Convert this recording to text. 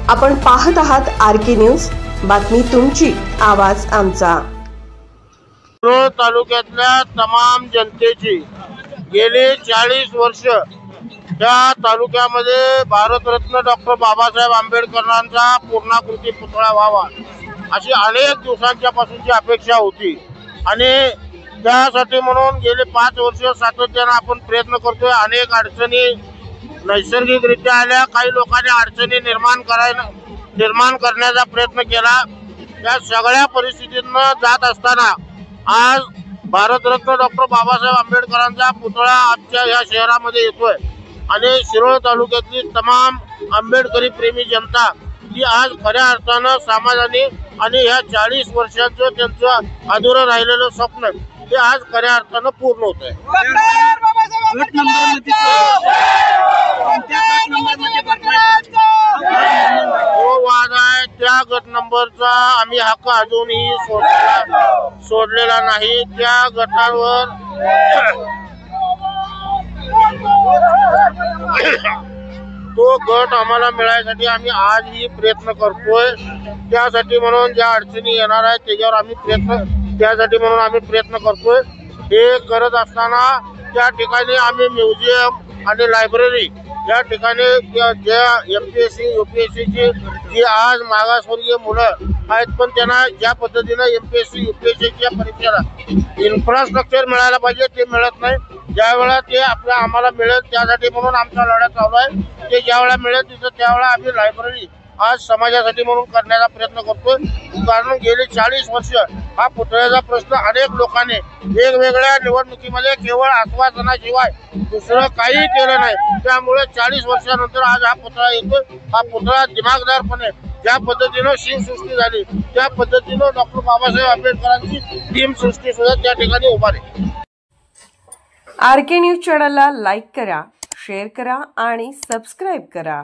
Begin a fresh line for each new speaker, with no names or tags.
आपण पाहत आहात आरके न्यूज, बातमी तुमची, आवाज आमचा।
शिरोळ तालुक्यातल्या तमाम जनतेची गेली 40 वर्ष त्या तालुक्यामध्ये भारतरत्न डॉक्टर बाबासाहेब आंबेडकरांचा पूर्णाकृती पुतळा व्हावा अशी अनेक दिवसांच्या पासूनची अपेक्षा होती आणि त्यासाठी म्हणून गेले 5 वर्ष सातत्याने आपण प्रयत्न करतोय। अनेक अडचणी नैसर्गिकरित्या आल्या, काही लोकांनी अडचणी निर्माण करण्याचा प्रयत्न केला। त्या सगळ्या परिस्थितीतून जात असताना आज भारतरत्न डॉक्टर बाबासाहेब आंबेडकरांचा पुतळा आमच्या या शहरामध्ये येतोय आणि शिरोळ तालुक्यातली तमाम आंबेडकरी प्रेमी जनता ही आज खऱ्या अर्थानं समाजाने आणि ह्या 40 वर्षांचं त्यांचं अधुरं राहिलेलं स्वप्न ते आज खऱ्या अर्थानं पूर्ण होत आहे। जो वाद आहे त्या गट नंबरचा आम्ही हक्क अजूनही सोडलेला नाही। त्या गटावर तो गट आम्हाला मिळायसाठी आम्ही आजही प्रयत्न करतोय। त्यासाठी म्हणून ज्या अडचणी येणार आहेत त्याच्यावर आम्ही प्रयत्न करतोय। हे करत असताना त्या ठिकाणी आम्ही म्युझियम आणि लायब्ररी या ठिकाणी ज्या MPSC UPSCची जी आज मागासवर्गीय मुलं आहेत पण त्यांना ज्या पद्धतीने MPSC UPSCच्या परीक्षेला इन्फ्रास्ट्रक्चर मिळायला पाहिजे ते मिळत नाही। ज्यावेळा ते आम्हाला मिळेल त्यासाठी म्हणून आमचा लढा चालू आहे। ते ज्यावेळा मिळेल तिथं त्यावेळा आम्ही लायब्ररी आज समाजासाठी म्हणून करण्याचा प्रयत्न करतोय। कारण गेली 40 वर्ष हा पुतळ्याचा प्रश्न अनेक लोकांनी वेगवेगळ्या निवडणुकीमध्ये केवळ आश्वासनाशिवाय दुसरं काही केलं नाही। त्यामुळे 40 वर्षानंतर आज हा पुतळा येतोय। हा पुतळा दिमागदारपणे ज्या पद्धतीनं शिवसृष्टी झाली त्या पद्धतीनं डॉक्टर बाबासाहेब आंबेडकरांची भीमसृष्टी सुद्धा त्या ठिकाणी उभारली।
आरके न्यूज चॅनलला लाईक करा, शेअर करा आणि सबस्क्राईब करा।